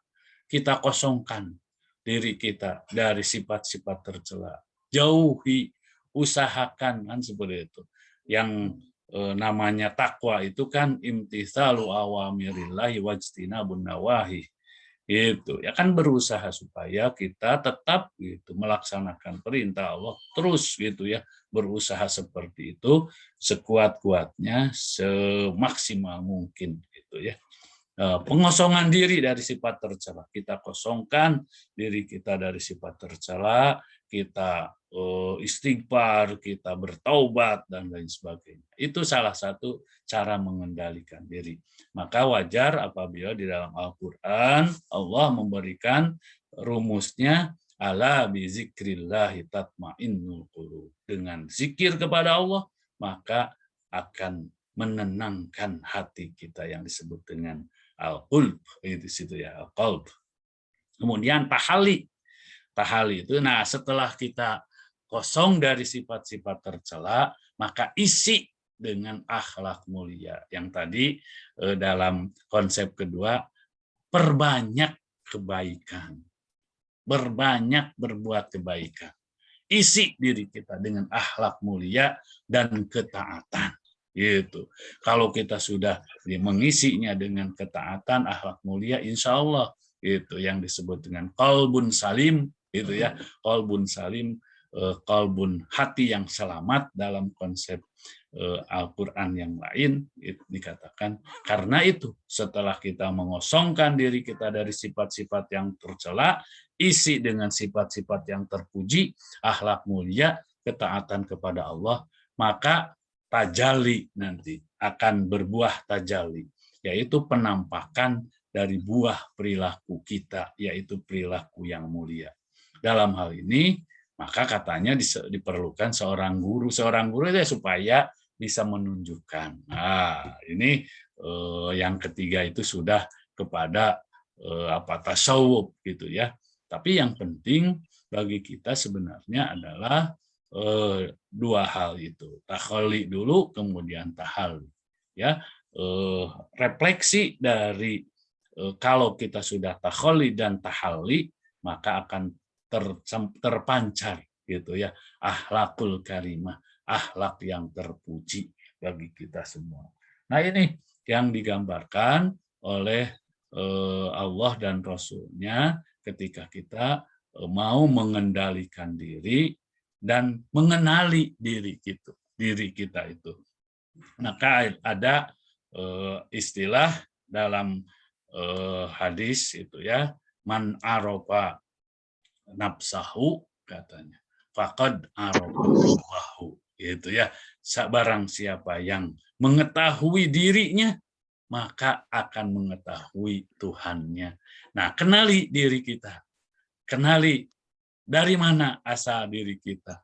Kita kosongkan diri kita dari sifat-sifat tercela. Jauhi, usahakan kan seperti itu. Yang namanya takwa itu kan imtitsalu awamirillahi wajtinabun nawahi. Itu ya kan, berusaha supaya kita tetap gitu melaksanakan perintah Allah terus gitu ya, berusaha seperti itu sekuat-kuatnya, semaksimal mungkin gitu ya. Pengosongan diri dari sifat tercela, kita kosongkan diri kita dari sifat tercela, kita istighfar, kita bertaubat dan lain sebagainya. Itu salah satu cara mengendalikan diri. Maka wajar apabila di dalam Al-Quran Allah memberikan rumusnya ala bizikrillahi tatmainnul qulub. Dengan zikir kepada Allah maka akan menenangkan hati kita yang disebut dengan al-qulb, itu situ ya, al-qalb. Kemudian tahali itu, nah setelah kita kosong dari sifat-sifat tercela, maka isi dengan akhlak mulia. Yang tadi dalam konsep kedua, perbanyak kebaikan, berbanyak berbuat kebaikan. Isi diri kita dengan akhlak mulia dan ketaatan. Gitu. Kalau kita sudah mengisinya dengan ketaatan, akhlak mulia, insya Allah itu yang disebut dengan qalbun salim, itu ya, qalbun salim, qalbun, hati yang selamat dalam konsep Al-Quran yang lain dikatakan karena itu setelah kita mengosongkan diri kita dari sifat-sifat yang tercela, isi dengan sifat-sifat yang terpuji, akhlak mulia, ketaatan kepada Allah, maka tajalli nanti akan berbuah tajalli, yaitu penampakan dari buah perilaku kita, yaitu perilaku yang mulia. Dalam hal ini maka katanya diperlukan seorang guru itu supaya bisa menunjukkan. Nah, ini yang ketiga itu sudah kepada tasawuf gitu ya. Tapi yang penting bagi kita sebenarnya adalah dua hal itu. Takhalli dulu kemudian tahalli. Ya, refleksi dari kalau kita sudah takhalli dan tahalli maka akan terpancar gitu ya akhlakul karimah, akhlak yang terpuji bagi kita semua. Nah ini yang digambarkan oleh Allah dan Rasul-Nya ketika kita mau mengendalikan diri dan mengenali diri kita itu. Maka ada istilah dalam hadis itu ya, man arofa nafsahu katanya faqad arafahu gitu ya, barang siapa yang mengetahui dirinya maka akan mengetahui Tuhannya. Nah, kenali diri kita, kenali dari mana asal diri kita,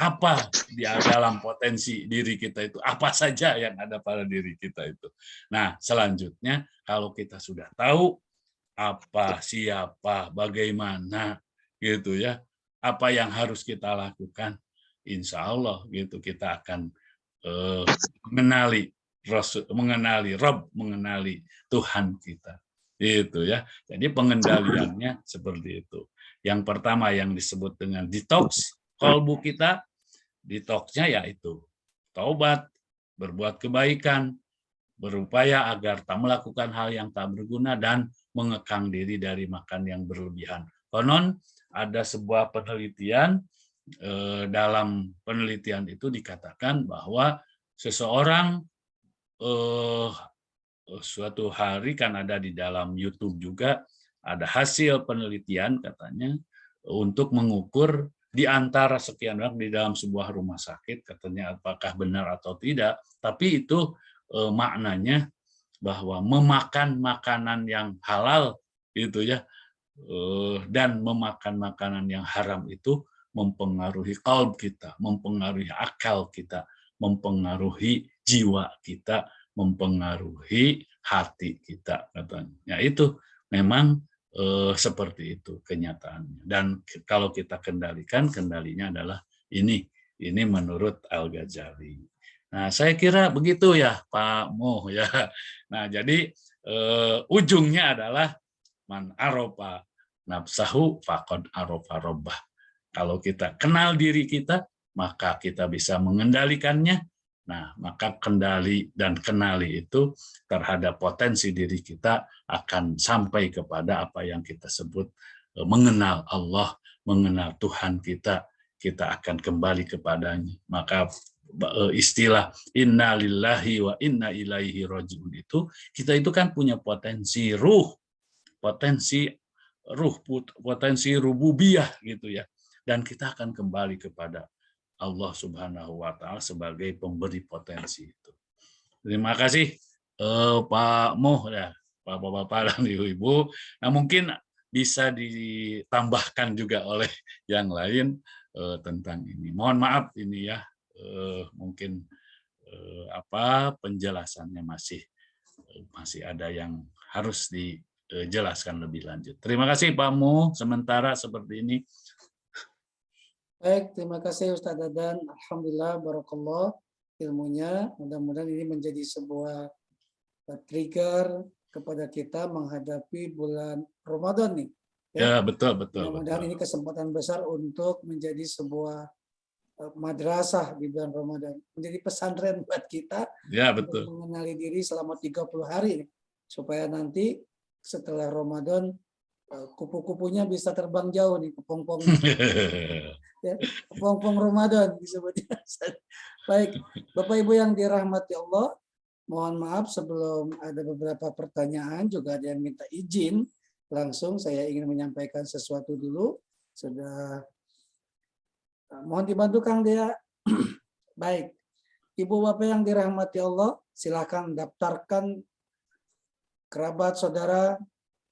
apa di dalam potensi diri kita itu, apa saja yang ada pada diri kita itu. Nah, selanjutnya kalau kita sudah tahu apa, siapa, bagaimana gitu ya, apa yang harus kita lakukan, insya Allah gitu kita akan mengenali Rasul, mengenali Rabb, mengenali Tuhan kita itu ya. Jadi pengendaliannya seperti itu. Yang pertama yang disebut dengan detox kalbu kita, detoxnya yaitu taubat, berbuat kebaikan, berupaya agar tak melakukan hal yang tak berguna, dan mengekang diri dari makan yang berlebihan. Konon ada sebuah penelitian, dalam penelitian itu dikatakan bahwa seseorang suatu hari, kan ada di dalam YouTube juga, ada hasil penelitian katanya untuk mengukur di antara sekian orang di dalam sebuah rumah sakit, katanya apakah benar atau tidak, tapi itu maknanya bahwa memakan makanan yang halal gitu ya, dan memakan makanan yang haram itu mempengaruhi qalb kita, mempengaruhi akal kita, mempengaruhi jiwa kita, mempengaruhi hati kita katanya. Ya itu memang seperti itu kenyataannya. Dan kalau kita kendalikan, kendalinya adalah ini menurut Al-Ghazali. Nah, saya kira begitu ya Pak Mo ya. Nah, jadi ujungnya adalah man arofa nafsahu faqad arofa rabbah. Kalau kita kenal diri kita, maka kita bisa mengendalikannya. Nah, maka kendali dan kenali itu terhadap potensi diri kita akan sampai kepada apa yang kita sebut mengenal Allah, mengenal Tuhan kita akan kembali kepadanya. Maka istilah inna lillahi wa inna ilaihi rajiun itu, kita itu kan punya potensi ruh, potensi rububiyah gitu ya. Dan kita akan kembali kepada Allah Subhanahu wa Ta'ala sebagai pemberi potensi itu. Terima kasih Pak Moh ya, Bapak-bapak dan Ibu-ibu. Nah, mungkin bisa ditambahkan juga oleh yang lain tentang ini. Mohon maaf ini ya, mungkin penjelasannya masih ada yang harus dijelaskan lebih lanjut. Terima kasih Pak Moh, sementara seperti ini. Baik, terima kasih Ustadz Dadan. Alhamdulillah, barakallah ilmunya. Mudah-mudahan ini menjadi sebuah trigger kepada kita menghadapi bulan Ramadan nih. Ya, betul. Mudah-mudahan ini kesempatan besar untuk menjadi sebuah madrasah di bulan Ramadan. Menjadi pesantren buat kita. Ya, betul. Untuk mengenali diri selama 30 hari nih. Supaya nanti setelah Ramadan kupu-kupunya bisa terbang jauh nih, kepompong. Ya, pong-pong Ramadan disebutnya. Baik, Bapak Ibu yang dirahmati Allah, mohon maaf sebelum ada beberapa pertanyaan juga ada yang minta izin langsung saya ingin menyampaikan sesuatu dulu. Sudah mohon dibantu Kang Dea. Baik, Ibu Bapak yang dirahmati Allah, silakan daftarkan kerabat saudara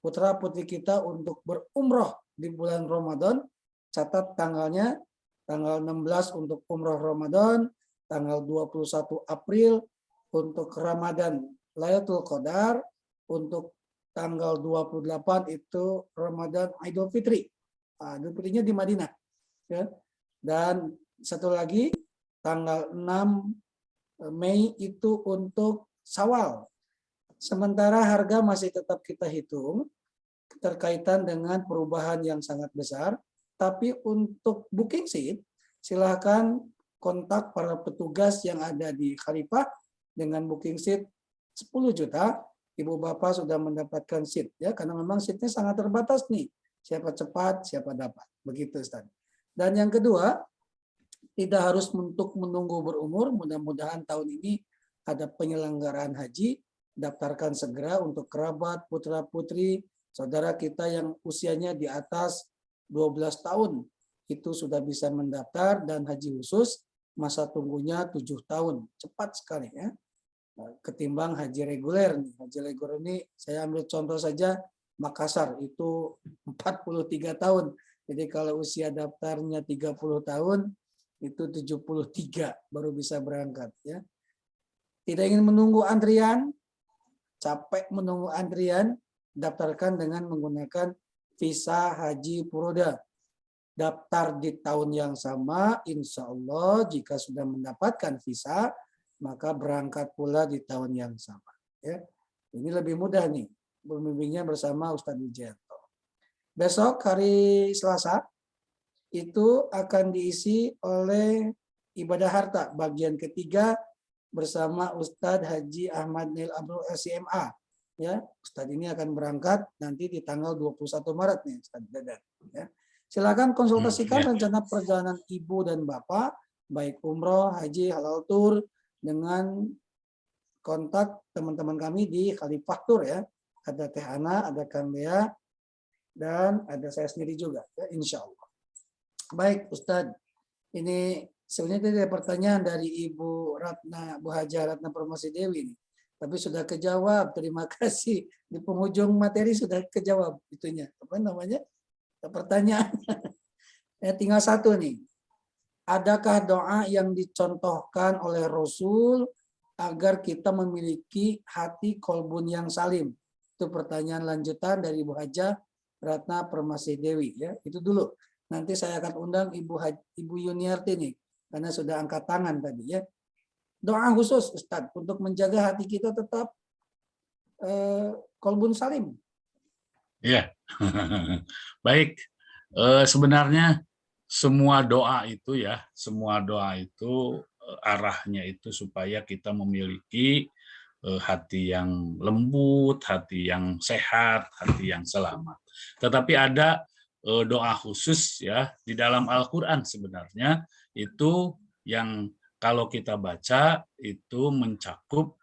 putra putri kita untuk berumroh di bulan Ramadan. Catat tanggalnya, tanggal 16 untuk umroh Ramadan, tanggal 21 April untuk Ramadan Lailatul Qadar, untuk tanggal 28 itu Ramadan Idul Fitri. Idul Fitrinya di Madinah. Ya. Dan satu lagi tanggal 6 Mei itu untuk Syawal. Sementara harga masih tetap kita hitung terkaitan dengan perubahan yang sangat besar. Tapi untuk booking seat, silakan kontak para petugas yang ada di Khalifah dengan booking seat 10 juta. Ibu Bapak sudah mendapatkan seat ya, karena memang seatnya sangat terbatas nih. Siapa cepat, siapa dapat. Begitu Ustaz. Dan yang kedua, tidak harus untuk menunggu berumur. Mudah-mudahan tahun ini ada penyelenggaraan haji. Daftarkan segera untuk kerabat, putra-putri, saudara kita yang usianya di atas 12 tahun itu sudah bisa mendaftar, dan haji khusus masa tunggunya 7 tahun. Cepat sekali ya. Ketimbang haji reguler. Haji reguler ini saya ambil contoh saja Makassar itu 43 tahun. Jadi kalau usia daftarnya 30 tahun itu 73 baru bisa berangkat ya. Tidak ingin menunggu antrian, capek menunggu antrian, daftarkan dengan menggunakan visa haji Furoda. Daftar di tahun yang sama, insya Allah jika sudah mendapatkan visa, maka berangkat pula di tahun yang sama. Ya. Ini lebih mudah nih, berbimbingnya bersama Ustadz Wijayanto. Besok hari Selasa, itu akan diisi oleh ibadah harta, bagian ketiga bersama Ustadz Haji Ahmad Nil Abdul SCMA. Ya, Ustadz ini akan berangkat nanti di tanggal 21 Maret nih, Ustadz Dadan. Ya. Silakan konsultasikan rencana perjalanan ibu dan bapak, baik umroh, haji, halal tour, dengan kontak teman-teman kami di Khalifah Tour ya. Ada Teh Ana, ada Kang Dea, dan ada saya sendiri juga, ya, insya Allah. Baik Ustadz, ini sebenarnya ada pertanyaan dari Ibu Ratna, Bu Haja Ratna Permasi Dewi nih. Tapi sudah kejawab, terima kasih. Di penghujung materi sudah kejawab itunya. Apa namanya? Pertanyaannya. Ya, tinggal satu nih. Adakah doa yang dicontohkan oleh Rasul agar kita memiliki hati kolbun yang salim? Itu pertanyaan lanjutan dari Ibu Haja Ratna Permasi Dewi. Ya, itu dulu. Nanti saya akan undang Ibu Yuniarti nih, karena sudah angkat tangan tadi ya. Doa khusus Ustadz untuk menjaga hati kita tetap kolbun salim. Ya, baik. Sebenarnya semua doa itu ya, semua doa itu arahnya itu supaya kita memiliki hati yang lembut, hati yang sehat, hati yang selamat. Tetapi ada doa khusus ya di dalam Al-Quran sebenarnya itu yang kalau kita baca itu mencakup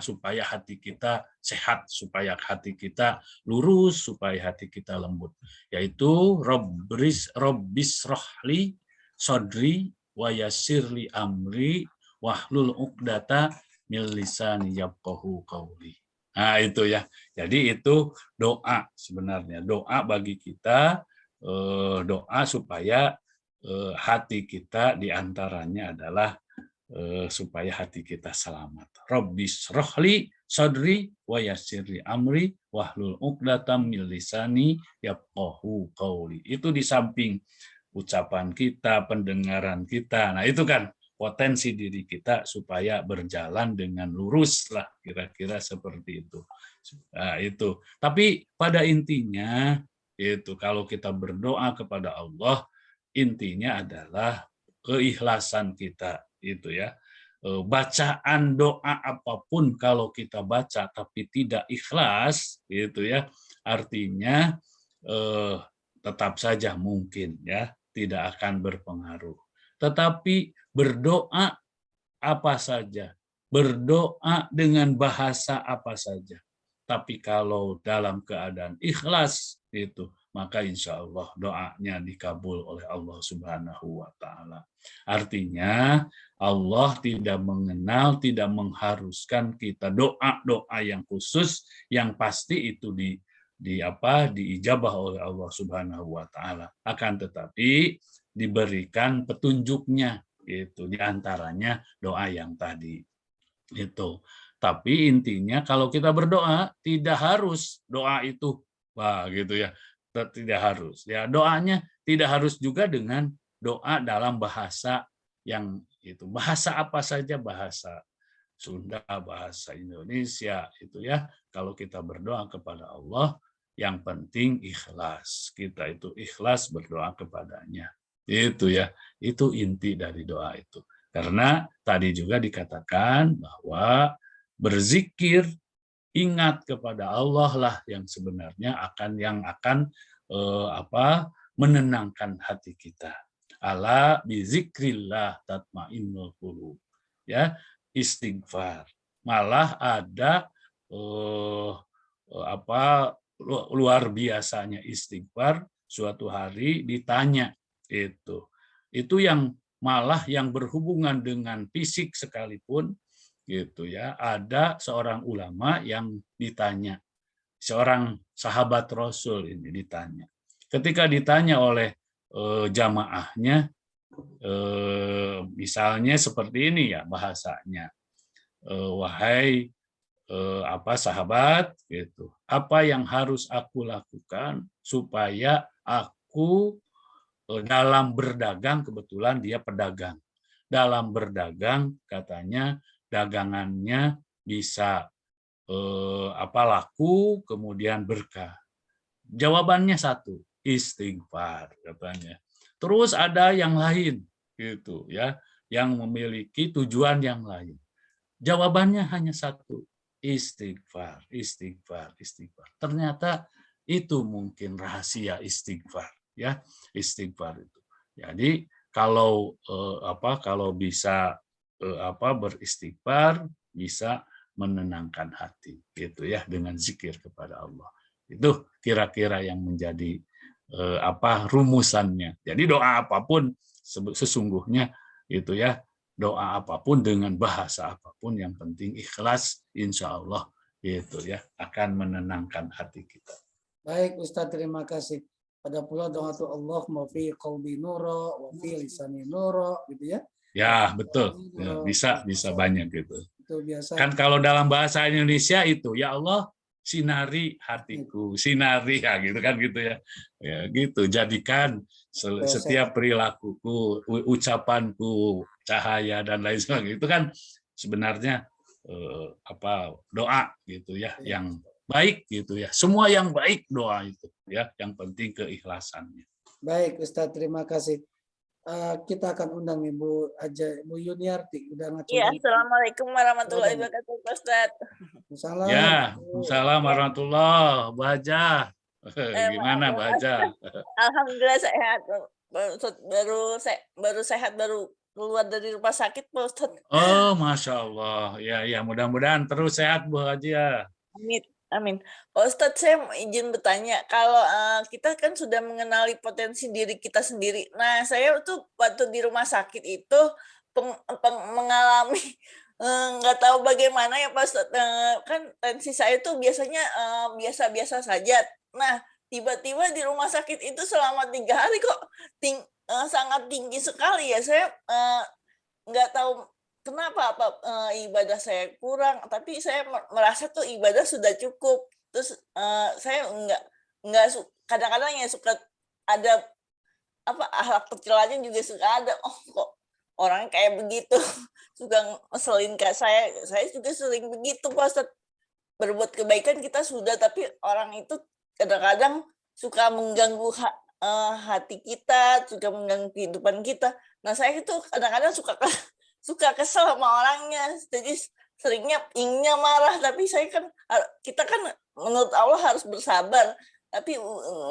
supaya hati kita sehat, supaya hati kita lurus, supaya hati kita lembut, yaitu Rabbis rohli sodri wa yassirli amri wahlul uqdata min lisani yafqahu qauli. Nah itu ya, jadi itu doa sebenarnya, doa bagi kita, doa supaya hati kita diantaranya adalah supaya hati kita selamat. Rabbis rohli sadri wa yassirli amri wahlul uqdatam min lisani yafqahu qauli. Itu di samping ucapan kita, pendengaran kita. Nah, itu kan potensi diri kita supaya berjalan dengan lurus lah, kira-kira seperti itu. Nah, itu. Tapi pada intinya itu kalau kita berdoa kepada Allah, intinya adalah keikhlasan kita itu ya. Bacaan doa apapun kalau kita baca tapi tidak ikhlas itu ya, artinya tetap saja mungkin ya tidak akan berpengaruh. Tetapi berdoa apa saja, berdoa dengan bahasa apa saja. Tapi kalau dalam keadaan ikhlas itu, maka insya Allah doanya dikabul oleh Allah Subhanahu wa Ta'ala. Artinya Allah tidak mengenal, tidak mengharuskan kita doa-doa yang khusus, yang pasti itu diijabah oleh Allah Subhanahu wa Ta'ala. Akan tetapi diberikan petunjuknya, itu diantaranya doa yang tadi itu. Tapi intinya kalau kita berdoa tidak harus doa itu, wah gitu ya, tidak harus. Ya doanya tidak harus juga dengan doa dalam bahasa yang itu, bahasa apa saja, bahasa Sunda, bahasa Indonesia itu ya. Kalau kita berdoa kepada Allah, yang penting ikhlas. Kita itu ikhlas berdoa kepadanya. Itu ya, itu inti dari doa itu. Karena tadi juga dikatakan bahwa berzikir, ingat kepada Allah lah yang sebenarnya akan menenangkan hati kita. Ala bizikrillah tatmainnul qulub. Ya, istighfar. Malah ada luar biasanya istighfar. Suatu hari ditanya itu yang malah yang berhubungan dengan fisik sekalipun gitu ya. Ada seorang ulama yang ditanya, seorang sahabat Rasul ini ditanya. Ketika ditanya oleh jamaahnya, misalnya seperti ini ya bahasanya, wahai sahabat gitu, apa yang harus aku lakukan supaya aku dalam berdagang, kebetulan dia pedagang, dalam berdagang katanya dagangannya bisa laku kemudian berkah. Jawabannya satu, istighfar katanya. Terus ada yang lain gitu ya, yang memiliki tujuan yang lain. Jawabannya hanya satu, istighfar, istighfar, istighfar. Ternyata itu mungkin rahasia istighfar ya, istighfar itu. Jadi kalau bisa beristighfar, bisa menenangkan hati gitu ya dengan zikir kepada Allah. Itu kira-kira yang menjadi rumusannya. Jadi doa apapun sesungguhnya itu ya, doa apapun dengan bahasa apapun yang penting ikhlas, insya Allah itu ya akan menenangkan hati kita. Baik Ustaz, terima kasih. Ada pula doa tu Allah ma fi qalbi nura wa fi lisani nura gitu ya. Ya, betul. Ya, bisa banyak gitu. Itu biasa. Kan kalau dalam bahasa Indonesia itu ya Allah sinari hatiku, sinari ya gitu kan gitu ya. Ya gitu, jadikan setiap perilakuku, ucapanku cahaya dan lain sebagainya. Itu kan sebenarnya doa gitu ya, yang baik gitu ya. Semua yang baik doa itu ya, yang penting keikhlasannya. Baik Ustaz, terima kasih. Kita akan undang Ibu Yuniarti. Ya, Assalamualaikum warahmatullahi wabarakatuh, Ustaz. Salam. Ya, Assalamualaikum warahmatullahi wabarakatuh. Gimana Mbak Haja? Alhamdulillah sehat. Baru sehat, baru keluar dari rumah sakit, Pak Ustaz. Oh, Masya Allah. Ya, mudah-mudahan terus sehat Bu Haja. Amin. Pak Ustadz, saya izin bertanya, kalau kita kan sudah mengenali potensi diri kita sendiri. Nah, saya tuh waktu di rumah sakit itu mengalami nggak tahu bagaimana ya Pak Ustadz, kan tensi saya tuh biasanya biasa-biasa saja. Nah, tiba-tiba di rumah sakit itu selama 3 hari kok sangat tinggi sekali ya. Saya nggak tahu kenapa ibadah saya kurang, tapi saya merasa tuh ibadah sudah cukup. Terus saya nggak kadang-kadang ya suka ada akhlak kecilannya juga suka ada. Oh kok orang kayak begitu suka ngeselin ke saya juga sering begitu Pak Ustadz. Berbuat kebaikan kita sudah, tapi orang itu kadang-kadang suka mengganggu hati kita, juga mengganggu kehidupan kita. Nah saya itu kadang-kadang suka kesel sama orangnya, jadi seringnya inginnya marah, tapi kita kan menurut Allah harus bersabar, tapi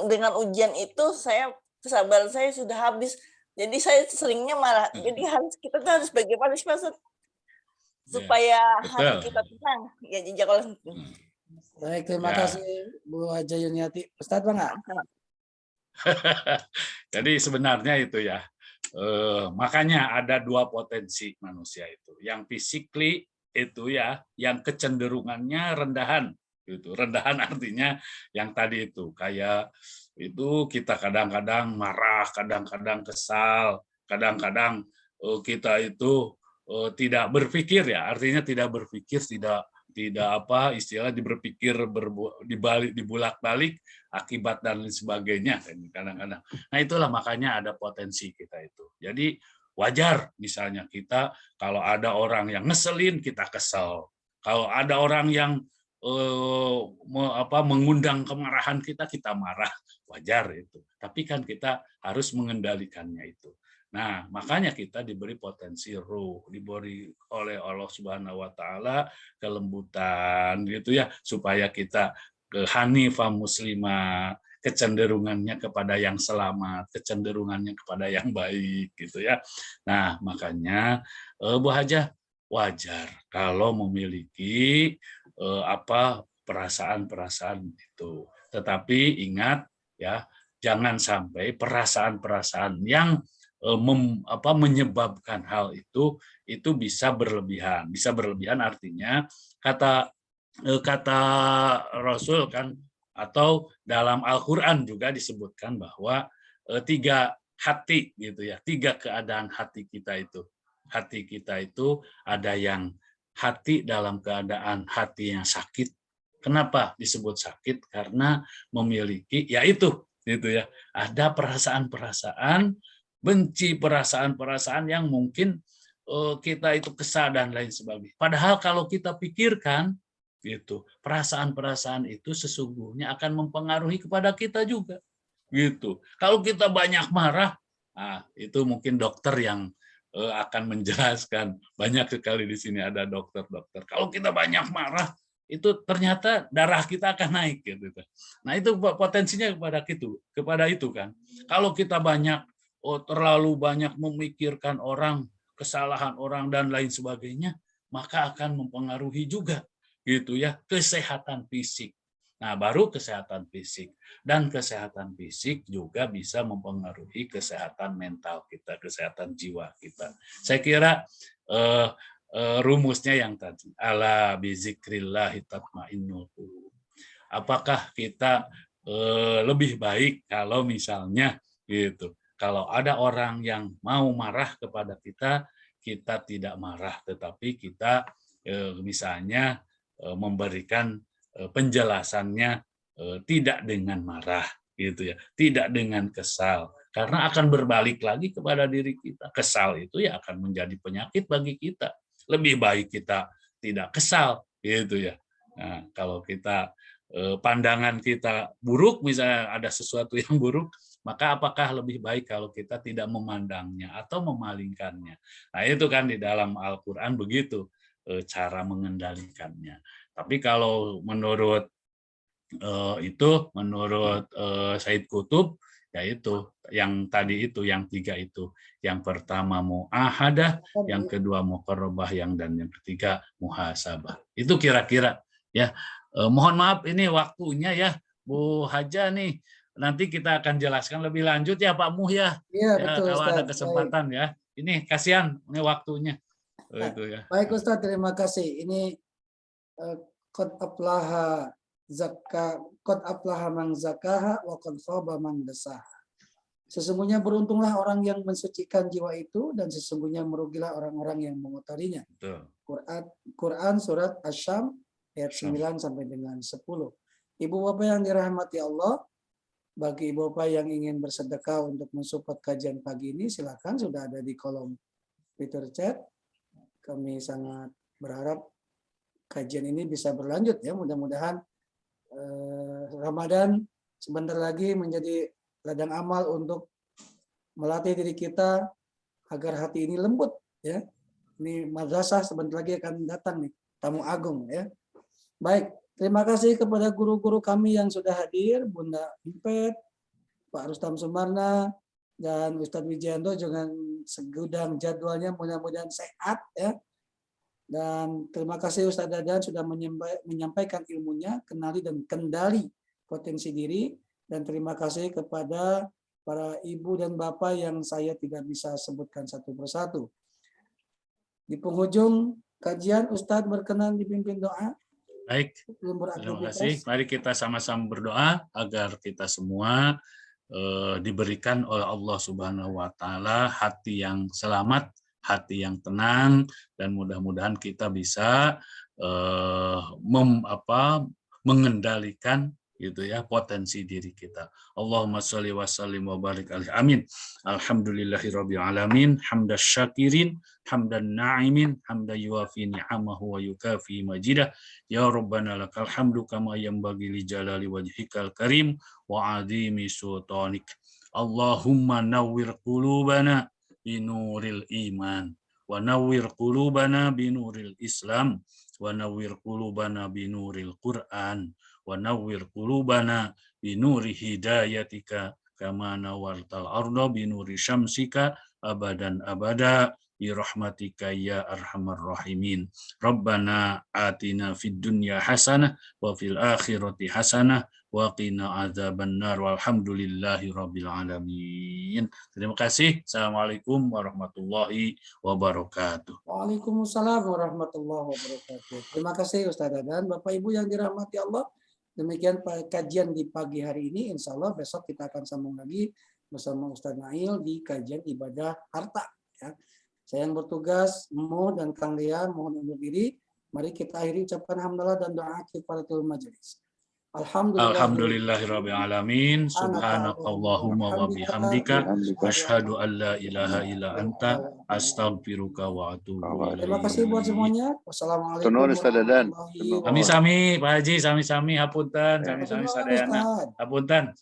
dengan ujian itu saya kesabaran saya sudah habis. Jadi saya seringnya marah. Jadi kita tuh harus bagaimana sih, Pak Ustadz? Supaya hati betul. kita tenang. Ya, jazakallah. Baik, terima Ya. kasih Bu Haja Yuniati. Ustadz Bang. Jadi sebenarnya itu ya, makanya ada dua potensi manusia itu. Yang physically itu ya, yang kecenderungannya rendahan. Gitu. Rendahan artinya yang tadi itu, kayak itu kita kadang-kadang marah, kadang-kadang kesal, kadang-kadang kita itu tidak berpikir ya, artinya tidak berpikir, tidak apa istilah berpikir dibulak-balik akibat dan lain sebagainya kadang-kadang. Nah itulah makanya ada potensi kita itu. Jadi wajar misalnya kita kalau ada orang yang ngeselin kita kesel. Kalau ada orang yang mengundang kemarahan kita marah, wajar itu. Tapi kan kita harus mengendalikannya itu. Nah, makanya kita diberi potensi ruh, diberi oleh Allah Subhanahu wa taala kelembutan gitu ya, supaya kita hanifah muslimah, kecenderungannya kepada yang selamat, kecenderungannya kepada yang baik gitu ya. Nah, makanya Bu Haja wajar kalau memiliki perasaan-perasaan itu. Tetapi ingat ya, jangan sampai perasaan-perasaan yang menyebabkan hal itu bisa berlebihan. Bisa berlebihan artinya kata Rasul kan, atau dalam Al-Qur'an juga disebutkan bahwa 3 hati gitu ya, 3 keadaan hati kita itu. Hati kita itu ada yang hati dalam keadaan hati yang sakit. Kenapa disebut sakit? Karena memiliki yaitu gitu ya, ada perasaan-perasaan benci, perasaan-perasaan yang mungkin kita itu kesal dan lain sebagainya. Padahal kalau kita pikirkan gitu, perasaan-perasaan itu sesungguhnya akan mempengaruhi kepada kita juga. Gitu. Kalau kita banyak marah, itu mungkin dokter yang akan menjelaskan. Banyak sekali di sini ada dokter-dokter. Kalau kita banyak marah, itu ternyata darah kita akan naik gitu. Nah, itu potensinya kepada itu kan. Kalau kita terlalu banyak memikirkan orang, kesalahan orang dan lain sebagainya, maka akan mempengaruhi juga gitu ya kesehatan fisik. Nah, baru kesehatan fisik, dan kesehatan fisik juga bisa mempengaruhi kesehatan mental kita, kesehatan jiwa kita. Saya kira rumusnya yang tadi, ala bizikrillah tatmainnul qulub. Apakah kita lebih baik kalau misalnya gitu, kalau ada orang yang mau marah kepada kita, kita tidak marah, tetapi kita misalnya memberikan penjelasannya tidak dengan marah, gitu ya, tidak dengan kesal, karena akan berbalik lagi kepada diri kita. Kesal itu ya akan menjadi penyakit bagi kita. Lebih baik kita tidak kesal, gitu ya. Nah, kalau kita pandangan kita buruk, misalnya ada sesuatu yang buruk, maka apakah lebih baik kalau kita tidak memandangnya atau memalingkannya? Nah, itu kan di dalam Al-Qur'an begitu cara mengendalikannya. Tapi kalau menurut Said Qutb, yaitu yang tadi itu, yang 3 itu. Yang pertama mu'ahadah, yang kedua muqarrabah, dan yang ketiga muhasabah. Itu kira-kira ya. Mohon maaf ini waktunya ya, Bu Haja nih. Nanti kita akan jelaskan lebih lanjut ya Pak Muh ya. Iya, betul, kalau Ustaz. ada kesempatan ya. Ini kasihan ini waktunya. Itu ya. Baik Ustaz, terima kasih. Ini qad aflaha man zakaha wa qad khaba man dasaha. Sesungguhnya beruntunglah orang yang mensucikan jiwa itu, dan sesungguhnya merugilah orang-orang yang mengotorinya. Betul. Quran surat Asy-Syam ayat 9 sampai dengan 10. Ibu Bapak yang dirahmati Allah, bagi Ibu Bapak yang ingin bersedekah untuk mensupport kajian pagi ini, silakan, sudah ada di kolom Twitter chat. Kami sangat berharap kajian ini bisa berlanjut ya. Mudah-mudahan Ramadan sebentar lagi menjadi ladang amal untuk melatih diri kita agar hati ini lembut ya. Ini madrasah sebentar lagi akan datang nih, tamu agung ya. Baik, terima kasih kepada guru-guru kami yang sudah hadir, Bunda Impet, Pak Rustam Sumarna dan Ustadz Wijanto dengan segudang jadwalnya, mudah-mudahan sehat ya. Dan terima kasih Ustadz Dadan sudah menyampaikan ilmunya, kenali dan kendali potensi diri. Dan terima kasih kepada para ibu dan bapak yang saya tidak bisa sebutkan satu persatu. Di penghujung kajian, Ustadz berkenan dipimpin doa. Baik, terima kasih. Mari kita sama-sama berdoa agar kita semua diberikan oleh Allah Subhanahu wa Ta'ala hati yang selamat, hati yang tenang, dan mudah-mudahan kita bisa mengendalikan gitu ya potensi diri kita. Allahumma sholli wa sallim wa barik alaihi. Amin. Alhamdulillahirabbil alamin, hamdas syakirin, hamdan na'imin, hamdan yuafi ni'amahu wa yukafi majidah. Ya Rabbana lakal hamdu kama yanbaghi li jalali wajhikal karim wa 'azimi sultanik. Allahumma nawwir qulubana binuril iman wa nawwir qulubana binuril islam wa nawwir qulubana binuril Qur'an wa nawwir qulubana binuri hidayatika kama nawartal arda binuri syamsika abadan abada bi rahmatika ya arhamar rahimin. Rabbana atina fid dunya hasanah wa fil akhirati hasanah wa qina adzabannar walhamdulillahi rabbil alamin. Terima kasih. Assalamualaikum warahmatullahi wabarakatuh. Waalaikumsalam warahmatullahi wabarakatuh. Terima kasih Ustaz Dadan, Bapak Ibu yang dirahmati Allah. Demikian kajian di pagi hari ini. Insya Allah besok kita akan sambung lagi bersama Ustaz Nail di kajian ibadah harta. Ya. Saya yang bertugas, Mo dan Kang Lia, mohon undur diri. Mari kita akhiri ucapan hamdalah dan doa kifaratul majelis. Alhamdulillahirabbil alamin. Subhanakallahumma wa bihamdika asyhadu an la ilaha illa anta astaghfiruka wa atubu ilaik. Terima kasih buat semuanya. Wassalamualaikum warahmatullahi wabarakatuh. Sami-sami Pak Haji, sami-sami hapunten, sami-sami sadayana. Hapunten.